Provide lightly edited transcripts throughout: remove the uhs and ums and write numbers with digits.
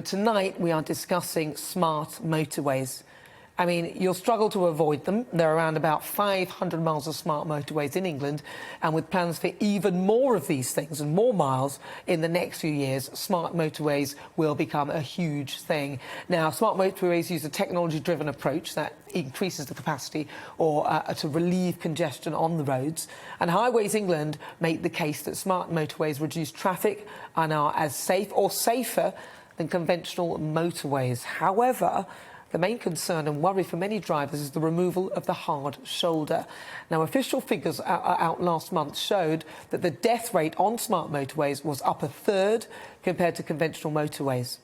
Tonight we are discussing smart motorways. I mean, you'll struggle to avoid them. There are around about 500 miles of smart motorways in England, and with plans for even more of these things and more miles in the next few years, smart motorways will become a huge thing. Now, smart motorways use a technology-driven approach that increases the capacity or to relieve congestion on the roads. And Highways England make the case that smart motorways reduce traffic and are as safe or safer than conventional motorways. However, the main concern and worry for many drivers is the removal of the hard shoulder. Now, official figures out last month showed that the death rate on smart motorways was up a third compared to conventional motorways.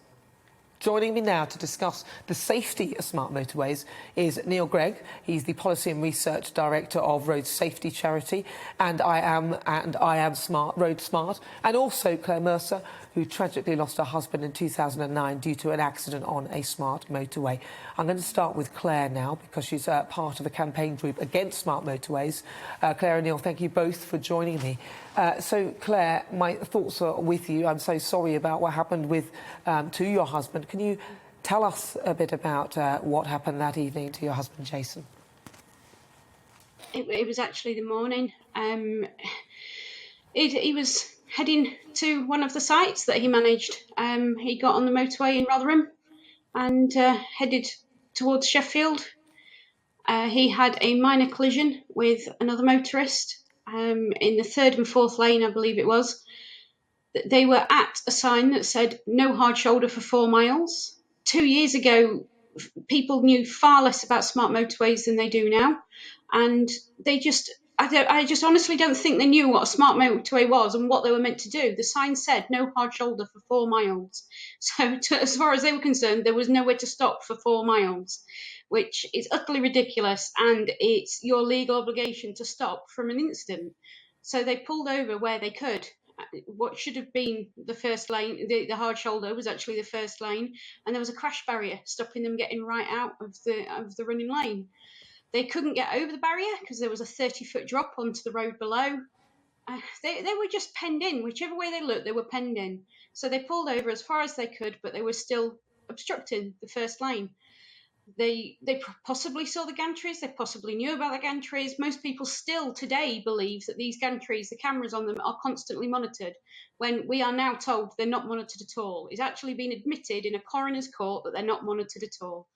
Joining me now to discuss the safety of smart motorways is Neil Greig. He's the Policy and Research Director of Road Safety Charity and I Am Smart, Road Smart, and also Claire Mercer, who tragically lost her husband in 2009 due to an accident on a smart motorway. I'm going to start with Claire now because she's part of a campaign group against smart motorways. Claire and Neil, thank you both for joining me. So, Claire, my thoughts are with you. I'm so sorry about what happened to your husband. Can you tell us a bit about what happened that evening to your husband, Jason? It was actually the morning. He was heading to one of the sites that he managed. He got on the motorway in Rotherham and headed towards Sheffield. He had a minor collision with another motorist in the third and fourth lane, I believe it was. They were at a sign that said no hard shoulder for 4 miles. 2 years ago, people knew far less about smart motorways than they do now. And I just honestly don't think they knew what a smart motorway was and what they were meant to do. The sign said no hard shoulder for 4 miles. So as far as they were concerned, there was nowhere to stop for 4 miles, which is utterly ridiculous. And it's your legal obligation to stop from an incident. So they pulled over where they could. What should have been the first lane, the hard shoulder, was actually the first lane, and there was a crash barrier stopping them getting right out of the running lane. They couldn't get over the barrier because there was a 30-foot drop onto the road below. They were just penned in. Whichever way they looked, they were penned in. So they pulled over as far as they could, but they were still obstructing the first lane. They possibly saw the gantries, they possibly knew about the gantries. Most people still today believe that these gantries, the cameras on them, are constantly monitored, when we are now told they're not monitored at all. It's actually been admitted in a coroner's court that they're not monitored at all.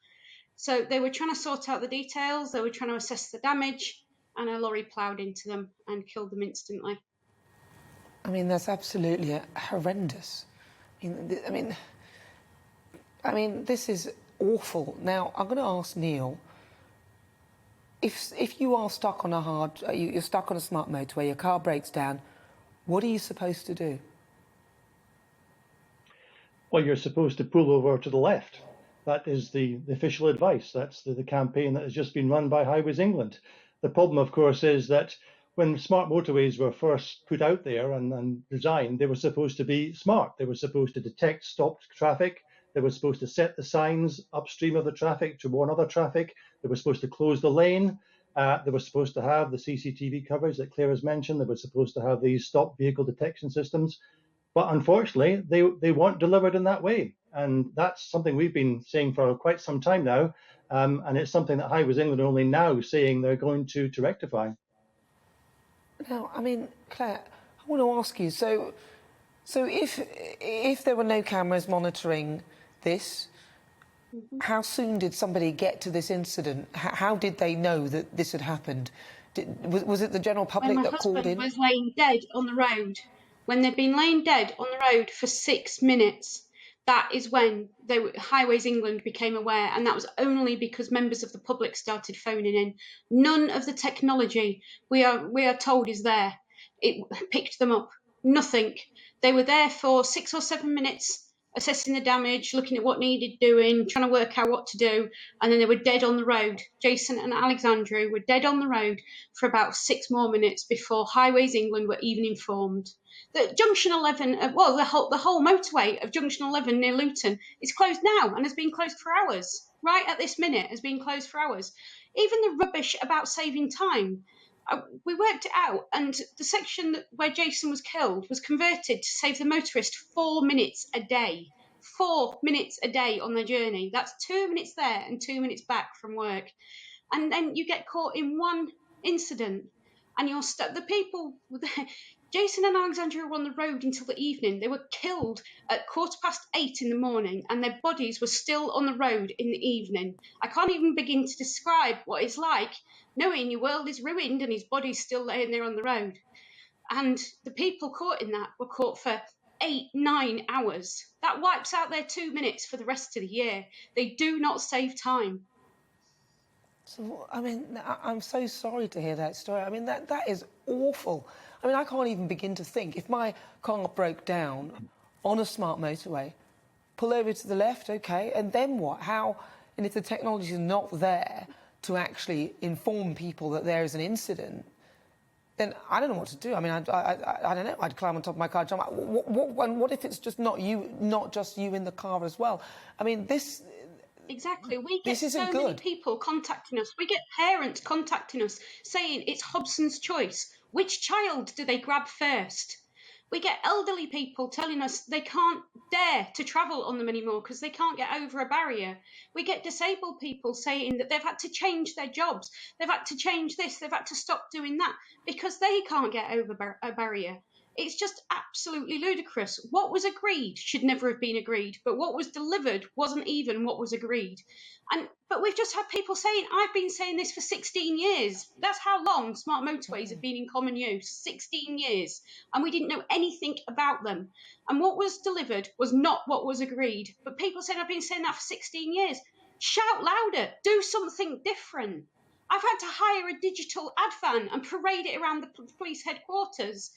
So they were trying to sort out the details, they were trying to assess the damage, and a lorry ploughed into them and killed them instantly. I mean, that's absolutely horrendous. I mean, this is awful. Now, I'm going to ask Neil, if you are stuck on you're stuck on a smart motorway, your car breaks down, what are you supposed to do? Well, you're supposed to pull over to the left. That is the official advice. That's the campaign that has just been run by Highways England. The problem, of course, is that when smart motorways were first put out there and designed, they were supposed to be smart. They were supposed to detect stopped traffic. They were supposed to set the signs upstream of the traffic to warn other traffic. They were supposed to close the lane. They were supposed to have the CCTV coverage that Claire has mentioned. They were supposed to have these stop vehicle detection systems. But unfortunately, they weren't delivered in that way. And that's something we've been saying for quite some time now. And it's something that Highways England are only now saying they're going to rectify. Now, I mean, Claire, I want to ask you, so if there were no cameras monitoring this, how soon did somebody get to this incident? How did they know that this had happened? Was it the general public that called in? My husband was laying dead on the road. When they'd been laying dead on the road for 6 minutes, that is when Highways England became aware, and that was only because members of the public started phoning in. None of the technology we are told is there. It picked them up. Nothing. They were there for 6 or 7 minutes, assessing the damage, looking at what needed doing, trying to work out what to do, and then they were dead on the road. Jason and Alexandru were dead on the road for about 6 more minutes before Highways England were even informed. The Junction 11, the whole motorway of Junction 11 near Luton is closed now and has been closed for hours. Right at this minute has been closed for hours. Even the rubbish about saving time. We worked it out, and the section where Jason was killed was converted to save the motorist 4 minutes a day. 4 minutes a day on their journey. That's 2 minutes there and 2 minutes back from work. And then you get caught in one incident and you're stuck. The people, Jason and Alexandra were on the road until the evening. They were killed at 8:15 in the morning and their bodies were still on the road in the evening. I can't even begin to describe what it's like knowing your world is ruined and his body's still laying there on the road. And the people caught in that were caught for 8-9 hours. That wipes out their 2 minutes for the rest of the year. They do not save time. So, I mean, I'm so sorry to hear that story. I mean, that is awful. I mean, I can't even begin to think. If my car broke down on a smart motorway, pull over to the left, OK, and then what? How? And if the technology is not there to actually inform people that there is an incident, then I don't know what to do. I mean, I don't know. I'd climb on top of my car, jump out. What if it's just not you, not just you in the car as well? I mean, this... Exactly. We get so good. many people contacting us. We get parents contacting us saying it's Hobson's choice. Which child do they grab first? We get elderly people telling us they can't dare to travel on them anymore because they can't get over a barrier. We get disabled people saying that they've had to change their jobs. They've had to change this. They've had to stop doing that because they can't get over a barrier. It's just absolutely ludicrous. What was agreed should never have been agreed, but what was delivered wasn't even what was agreed. But we've just had people saying, I've been saying this for 16 years. That's how long smart motorways have been in common use, 16 years. And we didn't know anything about them. And what was delivered was not what was agreed. But people said, I've been saying that for 16 years. Shout louder, do something different. I've had to hire a digital ad van and parade it around the police headquarters.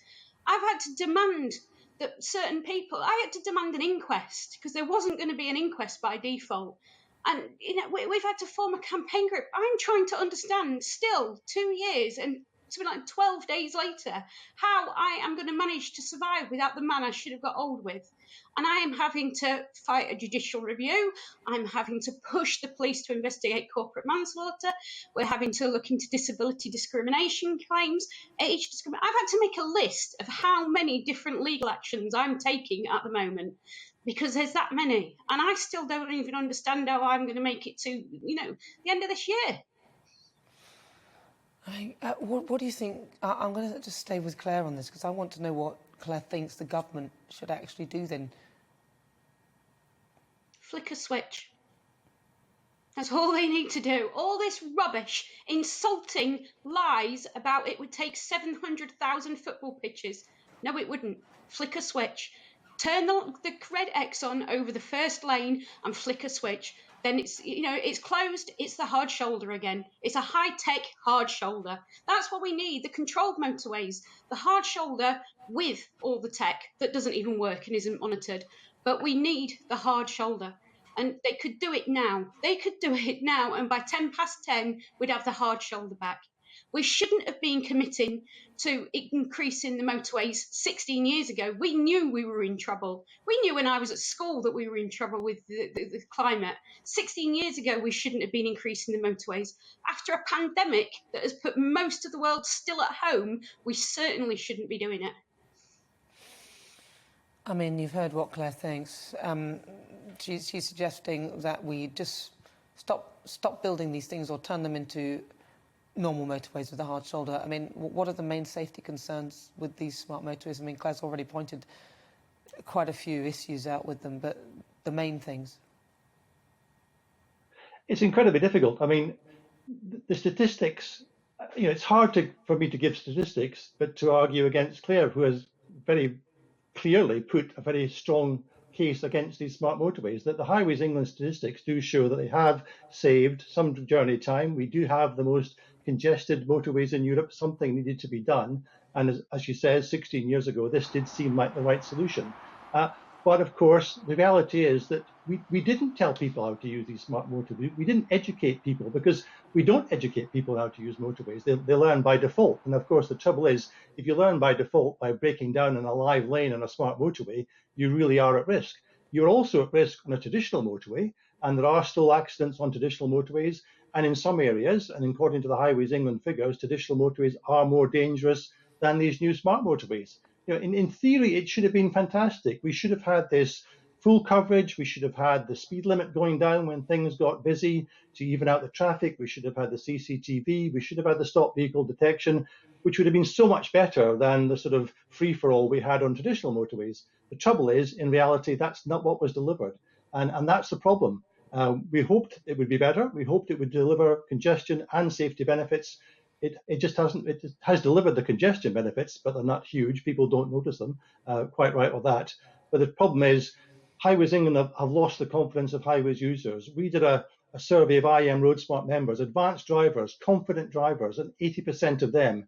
I've had to demand that certain people, I had to demand an inquest because there wasn't going to be an inquest by default. And we've had to form a campaign group. I'm trying to understand still 2 years and something like 12 days later how I am going to manage to survive without the man I should have got hold with. And I am having to fight a judicial review. I'm having to push the police to investigate corporate manslaughter. We're having to look into disability discrimination claims, age discrimination. I've had to make a list of how many different legal actions I'm taking at the moment because there's that many. And I still don't even understand how I'm going to make it to, the end of this year. What do you think? I'm going to just stay with Claire on this because I want to know what Claire thinks the government should actually do then. Flick a switch. That's all they need to do. All this rubbish, insulting lies about it would take 700,000 football pitches. No, it wouldn't. Flick a switch. Turn the red X on over the first lane and flick a switch. Then it's closed. It's the hard shoulder again. It's a high-tech hard shoulder. That's what we need, the controlled motorways. The hard shoulder with all the tech that doesn't even work and isn't monitored. But we need the hard shoulder. And they could do it now. They could do it now. And by 10:10, we'd have the hard shoulder back. We shouldn't have been committing to increasing the motorways 16 years ago. We knew we were in trouble. We knew when I was at school that we were in trouble with the climate. 16 years ago, we shouldn't have been increasing the motorways. After a pandemic that has put most of the world still at home, we certainly shouldn't be doing it. I mean, you've heard what Claire thinks. She's suggesting that we just stop building these things or turn them into normal motorways with a hard shoulder. I mean, what are the main safety concerns with these smart motorways? I mean, Claire's already pointed quite a few issues out with them, but the main things. It's incredibly difficult. I mean, the statistics, it's hard for me to give statistics, but to argue against Claire, who has very clearly put a very strong case against these smart motorways, that the Highways England statistics do show that they have saved some journey time. We do have the most congested motorways in Europe. Something needed to be done. And as she says, 16 years ago, this did seem like the right solution. But of course, the reality is that we didn't tell people how to use these smart motorways. We didn't educate people because we don't educate people how to use motorways. They learn by default. And of course, the trouble is, if you learn by default by breaking down in a live lane on a smart motorway, you really are at risk. You're also at risk on a traditional motorway, and there are still accidents on traditional motorways. And in some areas, and according to the Highways England figures, traditional motorways are more dangerous than these new smart motorways. In theory, it should have been fantastic. We should have had this full coverage. We should have had the speed limit going down when things got busy to even out the traffic. We should have had the CCTV. We should have had the stop vehicle detection, which would have been so much better than the sort of free-for-all we had on traditional motorways. The trouble is, in reality, that's not what was delivered. And that's the problem. We hoped it would be better. We hoped it would deliver congestion and safety benefits. It just hasn't. It has delivered the congestion benefits, but they're not huge. People don't notice them. Quite right with that. But the problem is, Highways England have lost the confidence of highways users. We did a survey of IM Road Smart members, advanced drivers, confident drivers, and 80% of them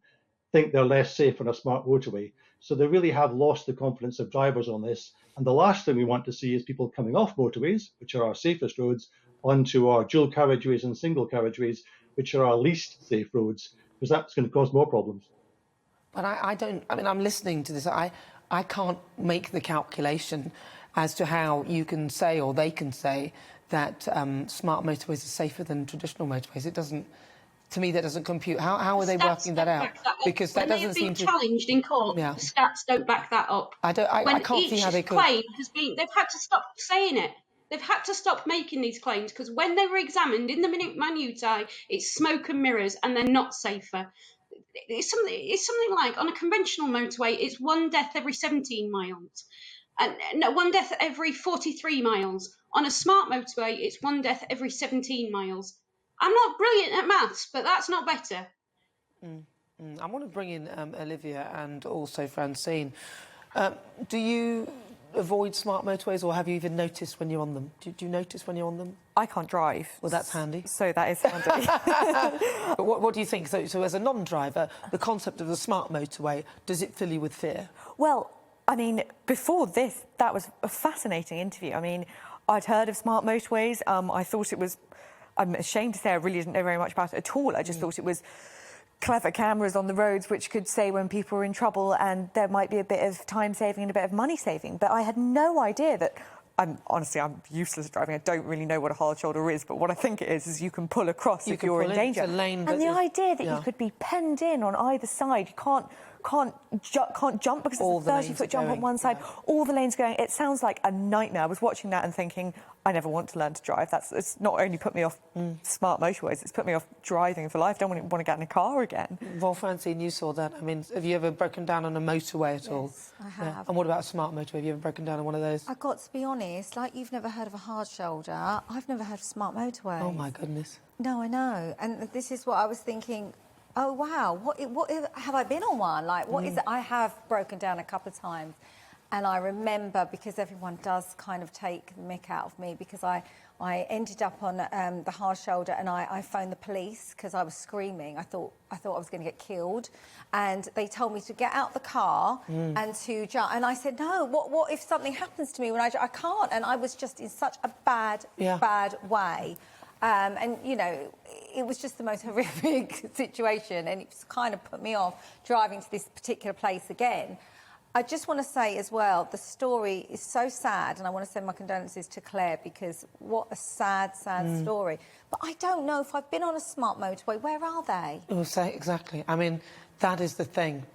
think they're less safe on a smart motorway. So they really have lost the confidence of drivers on this. And the last thing we want to see is people coming off motorways, which are our safest roads, onto our dual carriageways and single carriageways, which are our least safe roads, because that's going to cause more problems. But I don't, I mean, I'm listening to this. I can't make the calculation as to how you can say, or they can say, that smart motorways are safer than traditional motorways. It doesn't, to me, that doesn't compute. How are they working that out? Because that doesn't seem to... challenged in court, the stats don't back that up. I can't see how they could. Claim has been, they've had to stop saying it. They've had to stop making these claims because when they were examined in the minutiae, it's smoke and mirrors, and they're not safer. It's something like on a conventional motorway, it's one death every 17 miles. And no, one death every 43 miles. On a smart motorway, it's one death every 17 miles. I'm not brilliant at maths, but that's not better. I want to bring in Olivia and also Francine. Do you avoid smart motorways, or have you even noticed when you're on them? Do you notice when you're on them? I can't drive. Well, that's handy. So that is handy. But what do you think? So as a non-driver, the concept of the smart motorway, does it fill you with fear? Well, I mean, before this, that was a fascinating interview. I mean, I'd heard of smart motorways. I thought it was... I'm ashamed to say I really didn't know very much about it at all. I just thought it was clever cameras on the roads which could say when people were in trouble, and there might be a bit of time saving and a bit of money saving. But I had no idea that... Honestly, I'm useless at driving. I don't really know what a hard shoulder is, but what I think it is you can pull across if you're in danger. Lane, and the idea that you could be penned in on either side, you can't jump because it's a 30-foot jump on one side. All the lanes going. It sounds like a nightmare. I was watching that and thinking, I never want to learn to drive. It's not only put me off smart motorways, it's put me off driving for life. I don't want to get in a car again. Well, Francine, you saw that. I mean, have you ever broken down on a motorway at all? Yes, I have. Yeah. And what about a smart motorway? Have you ever broken down on one of those? I've got to be honest, like you've never heard of a hard shoulder, I've never heard of smart motorway. Oh, my goodness. No, I know. And this is what I was thinking, oh, wow, what have I been on one? Like, what is it? I have broken down a couple of times. And I remember, because everyone does kind of take the mick out of me, because I ended up on the hard shoulder and I phoned the police because I was screaming. I thought I was going to get killed. And they told me to get out the car and to jump. And I said, no, what if something happens to me when I can't? And I was just in such a bad way. And, you know, it was just the most horrific situation, and it's kind of put me off driving to this particular place again. I just want to say as well, the story is so sad, and I want to send my condolences to Claire, because what a sad, sad story. But I don't know if I've been on a smart motorway. Where are they? Oh, exactly. I mean, that is the thing.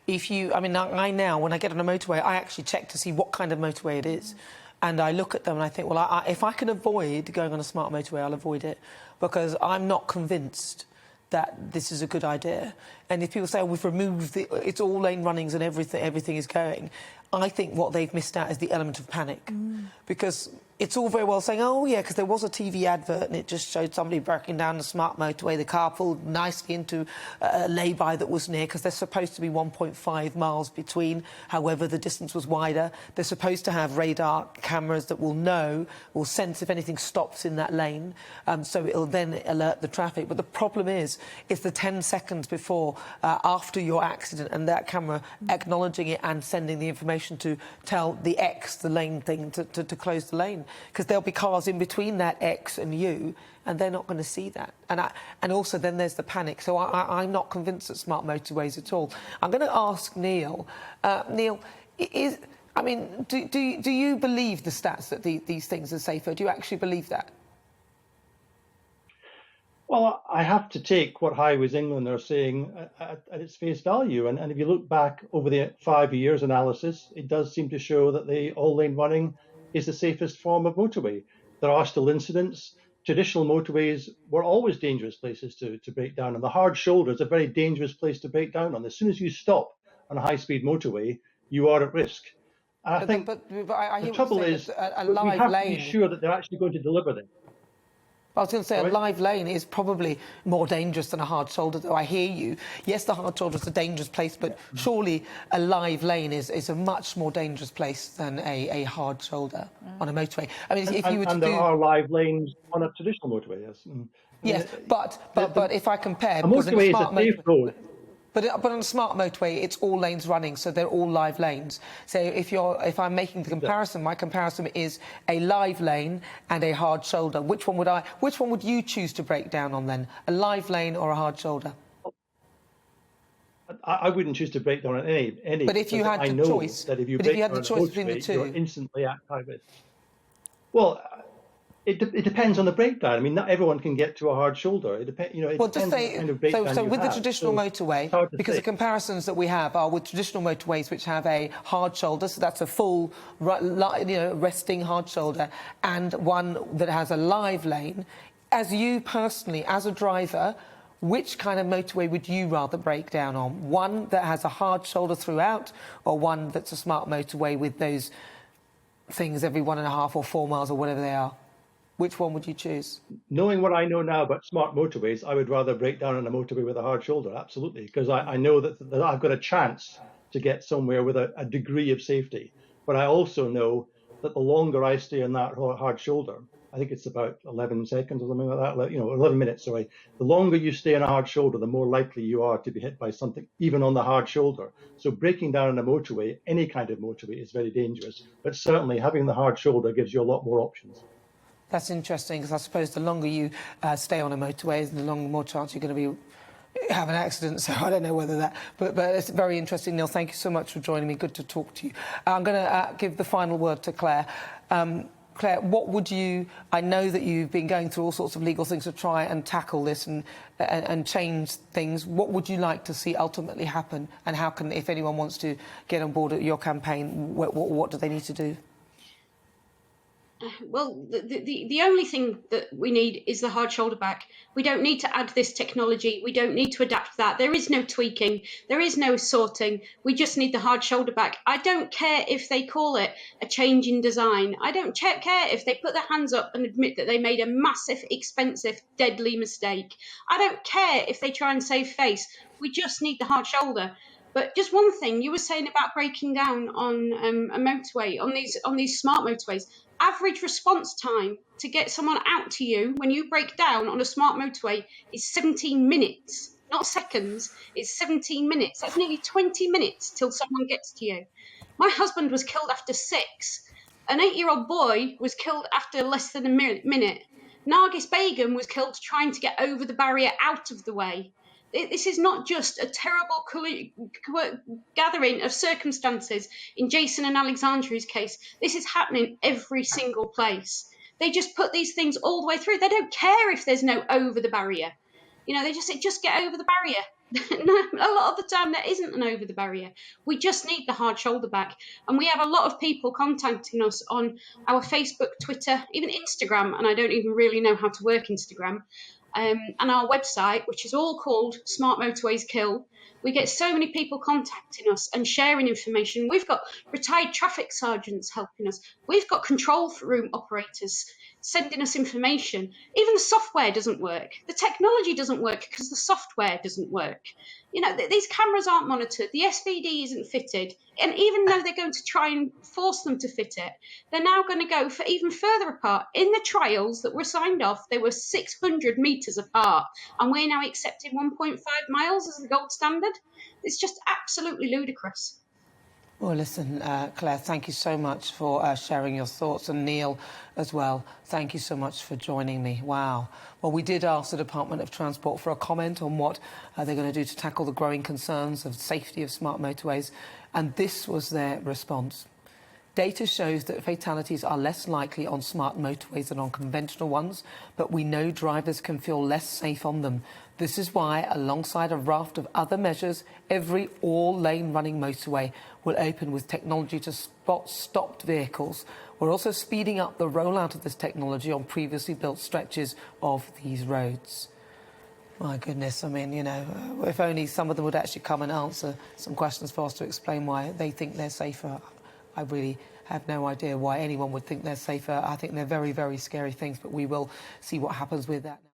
I now, when I get on a motorway, I actually check to see what kind of motorway it is. And I look at them and I think, well, if I can avoid going on a smart motorway, I'll avoid it, because I'm not convinced that this is a good idea. And if people say, oh, we've removed it's all lane runnings and everything is going, I think what they've missed out is the element of panic. Because it's all very well saying, oh, yeah, because there was a TV advert and it just showed somebody breaking down the smart motorway. The car pulled nicely into a lay-by that was near, because they're supposed to be 1.5 miles between. However, the distance was wider. They're supposed to have radar cameras that will sense if anything stops in that lane. So it'll then alert the traffic. But the problem is, it's the 10 seconds before, after your accident, and that camera acknowledging it and sending the information to tell the the lane thing, to close the lane. Because there'll be cars in between that X and you, and they're not going to see that. And also then there's the panic. So I'm not convinced that smart motorways at all. I'm going to ask Neil. Neil, do you believe the stats that these things are safer? Do you actually believe that? Well, I have to take what Highways England are saying at its face value. And if you look back over the 5 years analysis, it does seem to show that the all-lane running is the safest form of motorway. There are still incidents. Traditional motorways were always dangerous places to break down, and the hard shoulder is a very dangerous place to break down on. As soon as you stop on a high-speed motorway, you are at risk. And I think I the hear trouble what you're is saying, a we live have to lane. be sure that they're actually going to deliver them. I was going to say Sorry? a live lane is probably more dangerous than a hard shoulder, though. I hear you. Yes, the hard shoulder is a dangerous place, but surely a live lane is a much more dangerous place than a hard shoulder on a motorway. I mean, if you were to there are live lanes on a traditional motorway, yes. Yes, but if I compare... A motorway is a safe road. But on a smart motorway, it's all lanes running, so they're all live lanes. So if I'm making the comparison, my comparison is a live lane and a hard shoulder. Which one would you choose to break down on then? A live lane or a hard shoulder? I wouldn't choose to break down on any. But if you had the choice, that if you break down on a motorway, you're instantly at high risk. Well, it depends on the breakdown. I mean, not everyone can get to a hard shoulder. It depends. You know, it depends on the kind of breakdown so you with have. the traditional motorway, because the comparisons that we have are with traditional motorways which have a hard shoulder, so that's a full, resting hard shoulder, and one that has a live lane. As you personally, as a driver, which kind of motorway would you rather break down on? One that has a hard shoulder throughout, or one that's a smart motorway with those things every 1.5 or 4 miles or whatever they are? Which one would you choose? Knowing what I know now about smart motorways, I would rather break down on a motorway with a hard shoulder, absolutely, because I know that I've got a chance to get somewhere with a degree of safety. But I also know that the longer I stay on that hard shoulder, I think it's about 11 seconds or something like that, 11 minutes, sorry. The longer you stay on a hard shoulder, the more likely you are to be hit by something, even on the hard shoulder. So breaking down on a motorway, any kind of motorway, is very dangerous. But certainly having the hard shoulder gives you a lot more options. That's interesting, because I suppose the longer you stay on a motorway, the more chance you're going to have an accident. So I don't know whether that... But it's very interesting, Neil. Thank you so much for joining me. Good to talk to you. I'm going to give the final word to Claire. Claire, what would you... I know that you've been going through all sorts of legal things to try and tackle this and change things. What would you like to see ultimately happen? And how can, if anyone wants to get on board at your campaign, what do they need to do? Well, the only thing that we need is the hard shoulder back. We don't need to add this technology. We don't need to adapt that. There is no tweaking. There is no sorting. We just need the hard shoulder back. I don't care if they call it a change in design. I don't care if they put their hands up and admit that they made a massive, expensive, deadly mistake. I don't care if they try and save face. We just need the hard shoulder. But just one thing you were saying about breaking down on a motorway, on these smart motorways. Average response time to get someone out to you when you break down on a smart motorway is 17 minutes, not seconds. It's 17 minutes. That's nearly 20 minutes till someone gets to you. My husband was killed after 6. An 8-year-old boy was killed after less than a minute. Nargis Begum was killed trying to get over the barrier out of the way. This is not just a terrible gathering of circumstances in Jason and Alexandria's case. This is happening every single place. They just put these things all the way through. They don't care if there's no over the barrier. They just say, just get over the barrier. No, a lot of the time there isn't an over the barrier. We just need the hard shoulder back. And we have a lot of people contacting us on our Facebook, Twitter, even Instagram, and I don't even really know how to work Instagram. And our website, which is all called Smart Motorways Kill. We get so many people contacting us and sharing information. We've got retired traffic sergeants helping us. We've got control room operators sending us information. Even the software doesn't work. The technology doesn't work because the software doesn't work. These cameras aren't monitored. The SVD isn't fitted. And even though they're going to try and force them to fit it, they're now going to go for even further apart. In the trials that were signed off, they were 600 metres apart. And we're now accepting 1.5 miles as the gold standard. It's just absolutely ludicrous. Well, listen, Claire, thank you so much for sharing your thoughts, and Neil as well. Thank you so much for joining me. Wow. Well, we did ask the Department of Transport for a comment on what they're going to do to tackle the growing concerns of safety of smart motorways, and this was their response. Data shows that fatalities are less likely on smart motorways than on conventional ones, but we know drivers can feel less safe on them. This is why, alongside a raft of other measures, every all-lane running motorway will open with technology to spot stopped vehicles. We're also speeding up the rollout of this technology on previously built stretches of these roads. My goodness, I mean, you know, if only some of them would actually come and answer some questions for us to explain why they think they're safer. I really have no idea why anyone would think they're safer. I think they're very, very scary things, but we will see what happens with that now.